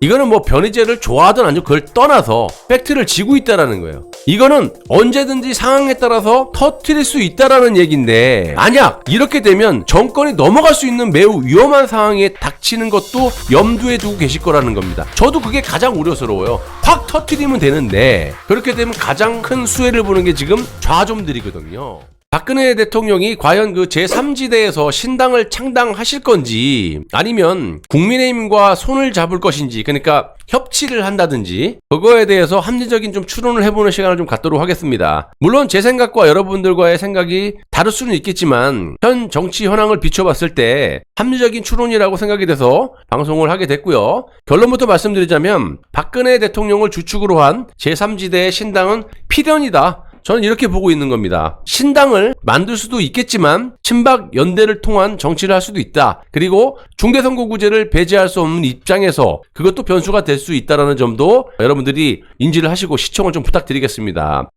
이거는 뭐 변희재를 좋아하든 아니든 그걸 떠나서 팩트를 지고 있다라는 거예요. 이거는 언제든지 상황에 따라서 터뜨릴 수 있다라는 얘기인데, 만약 이렇게 되면 정권이 넘어갈 수 있는 매우 위험한 상황에 닥치는 것도 염두에 두고 계실 거라는 겁니다. 저도 그게 가장 우려스러워요. 확 터뜨리면 되는데 그렇게 되면 가장 큰 수혜를 보는 게 지금 좌좀들이거든요. 박근혜 대통령이 과연 그 제3지대에서 신당을 창당하실 건지, 아니면 국민의힘과 손을 잡을 것인지, 그러니까 협치를 한다든지, 그거에 대해서 합리적인 좀 추론을 해보는 시간을 좀 갖도록 하겠습니다. 물론 제 생각과 여러분들과의 생각이 다를 수는 있겠지만 현 정치 현황을 비춰봤을 때 합리적인 추론이라고 생각이 돼서 방송을 하게 됐고요. 결론부터 말씀드리자면 박근혜 대통령을 주축으로 한 제3지대의 신당은 필연이다. 저는 이렇게 보고 있는 겁니다. 신당을 만들 수도 있겠지만 친박 연대를 통한 정치를 할 수도 있다. 그리고 중대선거구제를 배제할 수 없는 입장에서 그것도 변수가 될 수 있다는 점도 여러분들이 인지를 하시고 시청을 좀 부탁드리겠습니다.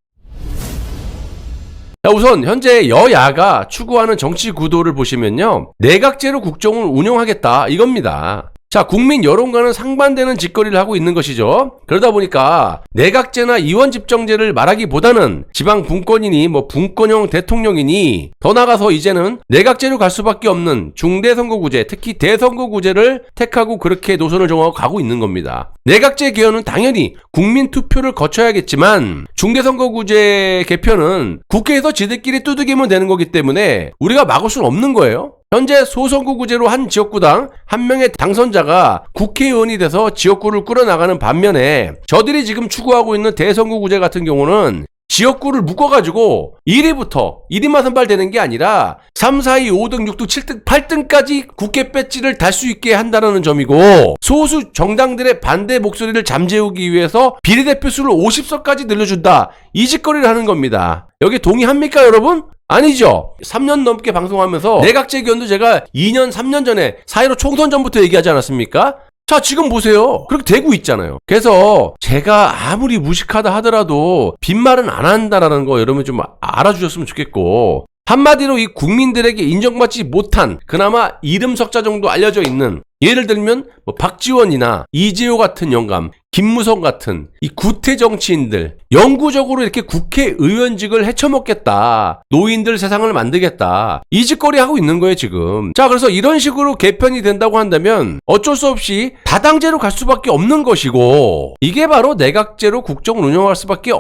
자, 우선 현재 여야가 추구하는 정치 구도를 보시면요, 내각제로 국정을 운영하겠다 이겁니다. 자, 국민 여론과는 상반되는 짓거리를 하고 있는 것이죠. 그러다 보니까 내각제나 이원집정제를 말하기보다는 지방 분권이니 뭐 분권형 대통령이니, 더 나가서 이제는 내각제로 갈 수밖에 없는 중대선거구제, 특히 대선거구제를 택하고 그렇게 노선을 정하고 가고 있는 겁니다. 내각제 개헌은 당연히 국민 투표를 거쳐야겠지만 중대선거구제 개편은 국회에서 지들끼리 두들기면 되는 거기 때문에 우리가 막을 수는 없는 거예요. 현재 소선거구제로 한 지역구당 한 명의 당선자가 국회의원이 돼서 지역구를 끌어나가는 반면에, 저들이 지금 추구하고 있는 대선거구제 같은 경우는 지역구를 묶어가지고 1위만 선발되는 게 아니라 3, 4, 2, 5등, 6등, 7등, 8등까지 국회 배지를 달 수 있게 한다는 점이고, 소수 정당들의 반대 목소리를 잠재우기 위해서 비례대표 수를 50석까지 늘려준다. 이 짓거리를 하는 겁니다. 여기 동의합니까, 여러분? 아니죠. 3년 넘게 방송하면서 내각제 개헌도 제가 2년, 3년 전에 4.15 총선 전부터 얘기하지 않았습니까? 자, 지금 보세요. 그렇게 되고 있잖아요. 그래서 제가 아무리 무식하다 하더라도 빈말은 안 한다라는 거 여러분 좀 알아주셨으면 좋겠고, 한마디로 이 국민들에게 인정받지 못한 그나마 이름 석자 정도 알려져 있는, 예를 들면 뭐 박지원이나 이재호 같은 영감, 김무성 같은 이 구태 정치인들, 영구적으로 이렇게 국회의원직을 헤쳐먹겠다, 노인들 세상을 만들겠다, 이 짓거리 하고 있는 거예요 지금. 자, 그래서 이런 식으로 개편이 된다고 한다면 어쩔 수 없이 다당제로 갈 수밖에 없는 것이고, 이게 바로 내각제로 국정을 운영할 수밖에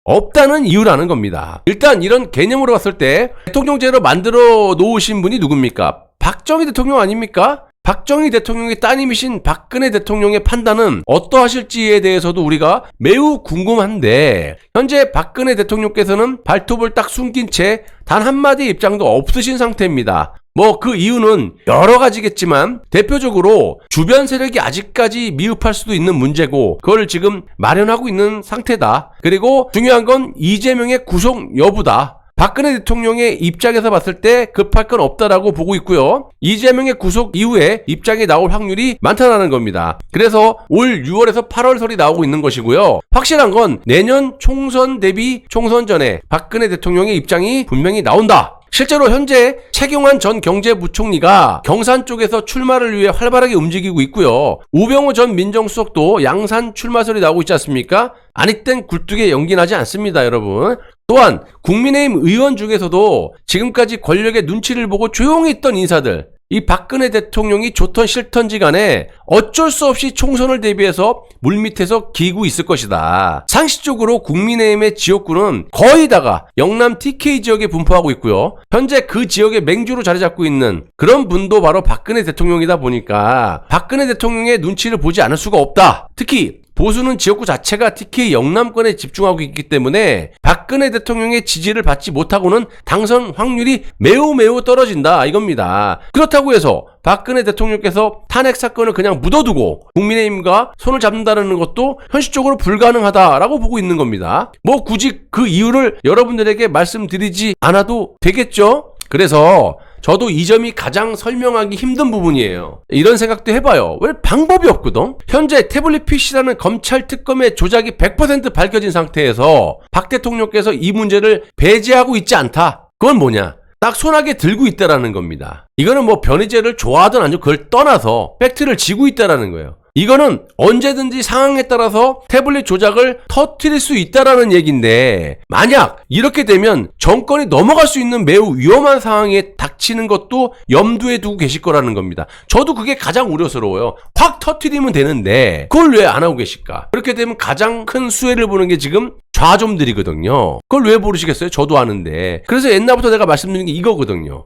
없다는 이유라는 겁니다. 일단 이런 개념으로 봤을 때 대통령제로 만들어 놓으신 분이 누굽니까? 박정희 대통령 아닙니까? 박정희 대통령의 따님이신 박근혜 대통령의 판단은 어떠하실지에 대해서도 우리가 매우 궁금한데, 현재 박근혜 대통령께서는 발톱을 딱 숨긴 채 단 한마디 입장도 없으신 상태입니다. 뭐 그 이유는 여러 가지겠지만 대표적으로 주변 세력이 아직까지 미흡할 수도 있는 문제고, 그걸 지금 마련하고 있는 상태다. 그리고 중요한 건 이재명의 구속 여부다. 박근혜 대통령의 입장에서 봤을 때 급할 건 없다라고 보고 있고요. 이재명의 구속 이후에 입장이 나올 확률이 많다는 겁니다. 그래서 올 6월에서 8월설이 나오고 있는 것이고요. 확실한 건 내년 총선 대비 총선 전에 박근혜 대통령의 입장이 분명히 나온다. 실제로 현재 최경환 전 경제부총리가 경산 쪽에서 출마를 위해 활발하게 움직이고 있고요. 우병우 전 민정수석도 양산 출마설이 나오고 있지 않습니까? 아니땐 굴뚝에 연기 나지 않습니다, 여러분. 또한 국민의힘 의원 중에서도 지금까지 권력의 눈치를 보고 조용히 있던 인사들, 이 박근혜 대통령이 좋던 싫던지 간에 어쩔 수 없이 총선을 대비해서 물밑에서 기고 있을 것이다. 상식적으로 국민의힘의 지역구는 거의 다가 영남 TK 지역에 분포하고 있고요. 현재 그 지역의 맹주로 자리 잡고 있는 그런 분도 바로 박근혜 대통령이다 보니까 박근혜 대통령의 눈치를 보지 않을 수가 없다. 특히 보수는 지역구 자체가 TK 영남권에 집중하고 있기 때문에 박근혜 대통령의 지지를 받지 못하고는 당선 확률이 매우 떨어진다 이겁니다. 그렇다고 해서 박근혜 대통령께서 탄핵 사건을 그냥 묻어두고 국민의힘과 손을 잡는다는 것도 현실적으로 불가능하다라고 보고 있는 겁니다. 뭐 굳이 그 이유를 여러분들에게 말씀드리지 않아도 되겠죠? 그래서 저도 이 점이 가장 설명하기 힘든 부분이에요. 이런 생각도 해봐요. 왜 방법이 없거든? 현재 태블릿 PC라는 검찰 특검의 조작이 100% 밝혀진 상태에서 박 대통령께서 이 문제를 배제하고 있지 않다. 그건 뭐냐? 딱 손아귀에 들고 있다라는 겁니다. 이거는 뭐 변희재를 좋아하든 아니든 그걸 떠나서 팩트를 지고 있다라는 거예요. 이거는 언제든지 상황에 따라서 태블릿 조작을 터뜨릴 수 있다라는 얘기인데, 만약 이렇게 되면 정권이 넘어갈 수 있는 매우 위험한 상황에 닥치는 것도 염두에 두고 계실 거라는 겁니다. 저도 그게 가장 우려스러워요. 확 터뜨리면 되는데 그걸 왜 안 하고 계실까? 그렇게 되면 가장 큰 수혜를 보는 게 지금 좌좀들이거든요. 그걸 왜 모르시겠어요? 저도 아는데. 그래서 옛날부터 내가 말씀드린 게 이거거든요.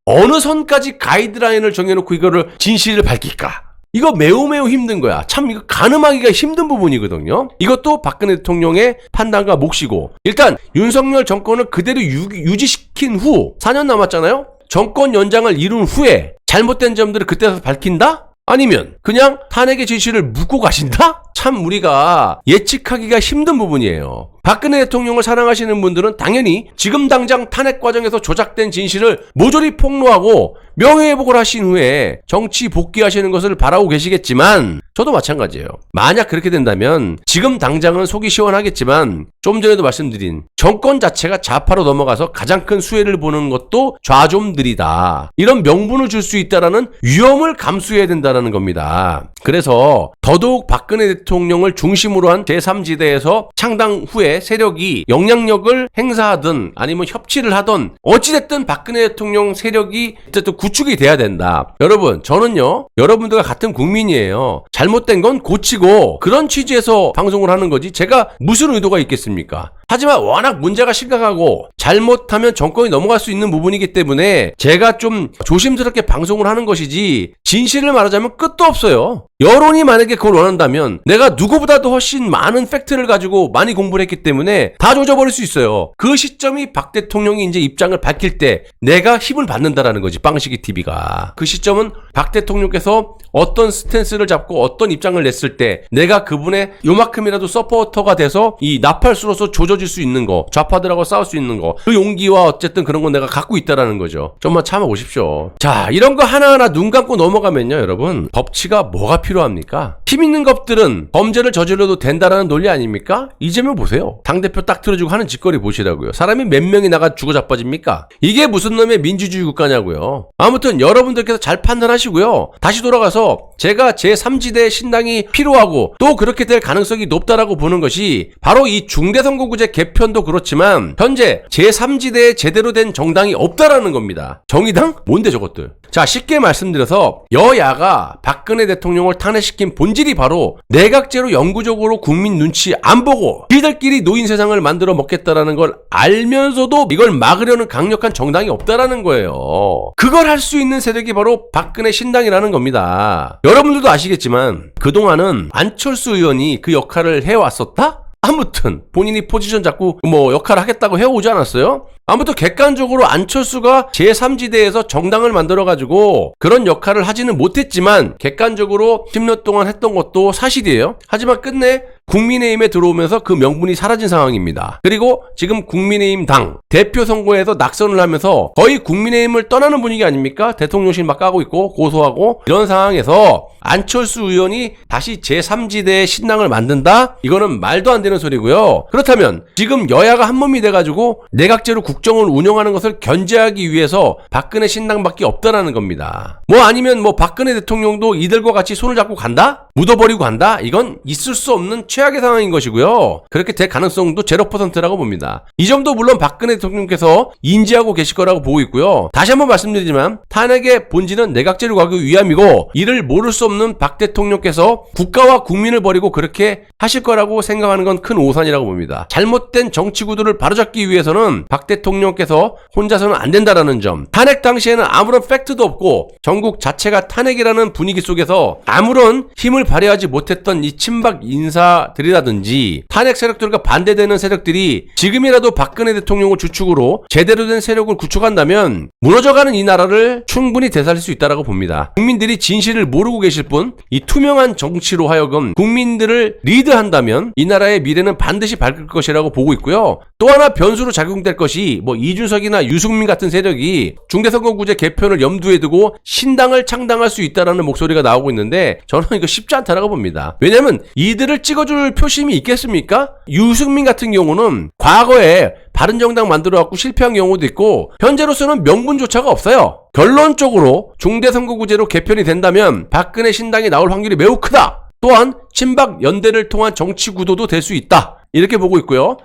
어느 선까지 가이드라인을 정해놓고 이거를 진실을 밝힐까? 이거 매우 힘든 거야. 참 이거 가늠하기가 힘든 부분이거든요. 이것도 박근혜 대통령의 판단과 몫이고, 일단 윤석열 정권을 그대로 유지시킨 후 4년 남았잖아요. 정권 연장을 이룬 후에 잘못된 점들을 그때서 밝힌다? 아니면 그냥 탄핵의 진실을 묻고 가신다? 참 우리가 예측하기가 힘든 부분이에요. 박근혜 대통령을 사랑하시는 분들은 당연히 지금 당장 탄핵 과정에서 조작된 진실을 모조리 폭로하고 명예회복을 하신 후에 정치 복귀하시는 것을 바라고 계시겠지만, 저도 마찬가지예요. 만약 그렇게 된다면 지금 당장은 속이 시원하겠지만 좀 전에도 말씀드린 정권 자체가 좌파로 넘어가서 가장 큰 수혜를 보는 것도 좌좀들이다. 이런 명분을 줄 수 있다라는 위험을 감수해야 된다는 겁니다. 그래서 더더욱 박근혜 대통령을 중심으로 한 제3지대에서 창당 후에 세력이 영향력을 행사하든 아니면 협치를 하든 어찌됐든 박근혜 대통령 세력이 어쨌든 구축이 돼야 된다. 여러분, 저는요, 여러분들과 같은 국민이에요. 잘못된 건 고치고, 그런 취지에서 방송을 하는 거지 제가 무슨 의도가 있겠습니까? 하지만 워낙 문제가 심각하고 잘못하면 정권이 넘어갈 수 있는 부분이기 때문에 제가 좀 조심스럽게 방송을 하는 것이지, 진실을 말하자면 끝도 없어요. 여론이 만약에 그걸 원한다면 내가 누구보다도 훨씬 많은 팩트를 가지고 많이 공부를 했기 때문에 다 조져버릴 수 있어요. 그 시점이 박 대통령이 이제 입장을 밝힐 때 내가 힘을 받는다라는 거지, 빵식이 TV가. 그 시점은 박 대통령께서 어떤 스탠스를 잡고 어떤 입장을 냈을 때 내가 그분의 요만큼이라도 서포터가 돼서 이 나팔수로서 조져질 수 있는 거, 좌파들하고 싸울 수 있는 거, 그 용기와 어쨌든 그런 건 내가 갖고 있다라는 거죠. 좀만 참아보십시오. 자, 이런 거 하나하나 눈 감고 넘어가면요, 여러분, 법치가 뭐가 필요합니까? 힘 있는 것들은 범죄를 저질러도 된다라는 논리 아닙니까? 이재명 보세요. 당대표 딱 틀어주고 하는 짓거리 보시라고요. 사람이 몇 명이 나가 죽어 자빠집니까? 이게 무슨 놈의 민주주의 국가냐고요. 아무튼 여러분들께서 잘 판단하시고요. 다시 돌아가서 제가 제3지대 신당이 필요하고 또 그렇게 될 가능성이 높다라고 보는 것이 바로 이 중대선거구제 개편도 그렇지만 현재 제3지대에 제대로 된 정당이 없다라는 겁니다. 정의당? 뭔데 저것들? 자, 쉽게 말씀드려서 여야가 박근혜 대통령을 탄핵시킨 본질이 바로 내각제로 영구적으로 국민 눈치 안 보고 지들끼리 노인 세상을 만들어 먹겠다라는 걸 알면서도 이걸 막으려는 강력한 정당이 없다라는 거예요. 그걸 할 수 있는 세력이 바로 박근혜 신당이라는 겁니다. 여러분들도 아시겠지만 그동안은 안철수 의원이 그 역할을 해왔었다? 아무튼 본인이 포지션 잡고 뭐 역할을 하겠다고 해오지 않았어요? 아무튼 객관적으로 안철수가 제3지대에서 정당을 만들어가지고 그런 역할을 하지는 못했지만 객관적으로 10년 동안 했던 것도 사실이에요. 하지만 끝내 국민의힘에 들어오면서 그 명분이 사라진 상황입니다. 그리고 지금 국민의힘 당 대표 선거에서 낙선을 하면서 거의 국민의힘을 떠나는 분위기 아닙니까? 대통령실 막 까고 있고 고소하고 이런 상황에서 안철수 의원이 다시 제3지대의 신당을 만든다? 이거는 말도 안 되는 소리고요. 그렇다면 지금 여야가 한 몸이 돼가지고 내각제로 국정을 운영하는 것을 견제하기 위해서 박근혜 신당밖에 없다라는 겁니다. 뭐 아니면 뭐 박근혜 대통령도 이들과 같이 손을 잡고 간다? 묻어버리고 간다? 이건 있을 수 없는 최악의 상황인 것이고요. 그렇게 될 가능성도 0%라고 봅니다. 이 점도 물론 박근혜 대통령께서 인지하고 계실 거라고 보고 있고요. 다시 한번 말씀드리지만 탄핵의 본질은 내각제로 가기 위함이고 이를 모를 수 없는 박 대통령께서 국가와 국민을 버리고 그렇게 하실 거라고 생각하는 건 큰 오산이라고 봅니다. 잘못된 정치 구도를 바로잡기 위해서는 박 대통령께서 혼자서는 안 된다라는 점, 탄핵 당시에는 아무런 팩트도 없고 전국 자체가 탄핵이라는 분위기 속에서 아무런 힘을 발휘하지 못했던 이 친박 인사들이라든지 탄핵 세력들과 반대되는 세력들이 지금이라도 박근혜 대통령을 주축으로 제대로 된 세력을 구축한다면 무너져가는 이 나라를 충분히 되살릴 수 있다고 봅니다. 국민들이 진실을 모르고 계실 뿐 이 투명한 정치로 하여금 국민들을 리드한다면 이 나라의 미래는 반드시 밝을 것이라고 보고 있고요. 또 하나 변수로 작용될 것이 뭐 이준석이나 유승민 같은 세력이 중대선거구제 개편을 염두에 두고 신당을 창당할 수 있다라는 목소리가 나오고 있는데 저는 이거 쉽지 않다라고 봅니다. 왜냐면 이들을 찍어줄 표심이 있겠습니까? 유승민 같은 경우는 과거에 바른정당 만들어갖고 실패한 경우도 있고 현재로서는 명분조차가 없어요. 결론적으로 중대선거구제로 개편이 된다면 박근혜 신당이 나올 확률이 매우 크다. 또한 친박 연대를 통한 정치 구도도 될 수 있다. 이렇게 보고 있고요.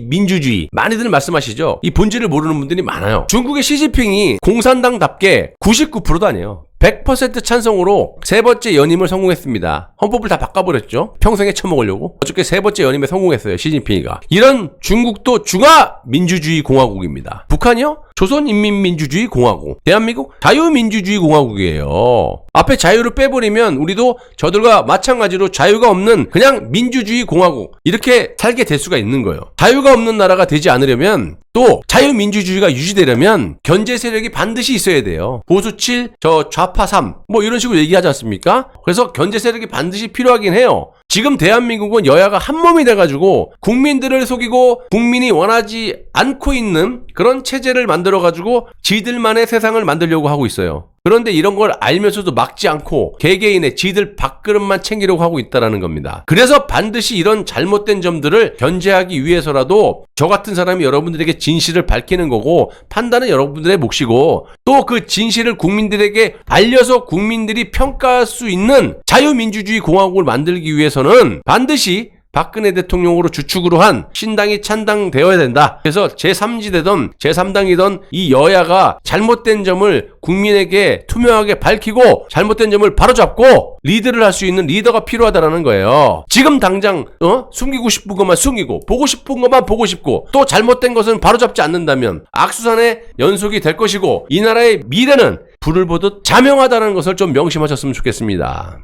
민주주의 많이들 말씀하시죠. 이 본질을 모르는 분들이 많아요. 중국의 시진핑이 공산당답게 99%도 아니에요. 100% 찬성으로 세 번째 연임을 성공했습니다. 헌법을 다 바꿔버렸죠. 평생에 처먹으려고. 어저께 세 번째 연임에 성공했어요. 시진핑이가. 이런 중국도 중화민주주의 공화국입니다. 북한이요? 조선인민민주주의 공화국. 대한민국 자유민주주의 공화국이에요. 앞에 자유를 빼버리면 우리도 저들과 마찬가지로 자유가 없는 그냥 민주주의 공화국 이렇게 살게 될 수가 있는 거예요. 자유가 없는 나라가 되지 않으려면 또 자유민주주의가 유지되려면 견제 세력이 반드시 있어야 돼요. 보수 7, 좌파 3 뭐 이런 식으로 얘기하지 않습니까? 그래서 견제 세력이 반드시 필요하긴 해요. 지금 대한민국은 여야가 한몸이 돼가지고 국민들을 속이고 국민이 원하지 않고 있는 그런 체제를 만들어가지고 지들만의 세상을 만들려고 하고 있어요. 그런데 이런 걸 알면서도 막지 않고 개개인의 지들 밥그릇만 챙기려고 하고 있다는 겁니다. 그래서 반드시 이런 잘못된 점들을 견제하기 위해서라도 저 같은 사람이 여러분들에게 진실을 밝히는 거고 판단은 여러분들의 몫이고 또 그 진실을 국민들에게 알려서 국민들이 평가할 수 있는 자유민주주의 공화국을 만들기 위해서는 반드시 박근혜 대통령으로 주축으로 한 신당이 찬당되어야 된다. 그래서 제3지대든 제3당이든 이 여야가 잘못된 점을 국민에게 투명하게 밝히고 잘못된 점을 바로잡고 리드를 할 수 있는 리더가 필요하다는 거예요. 지금 당장 숨기고 싶은 것만 숨기고 보고 싶은 것만 보고 싶고 또 잘못된 것은 바로잡지 않는다면 악수산의 연속이 될 것이고 이 나라의 미래는 불을 보듯 자명하다는 것을 좀 명심하셨으면 좋겠습니다.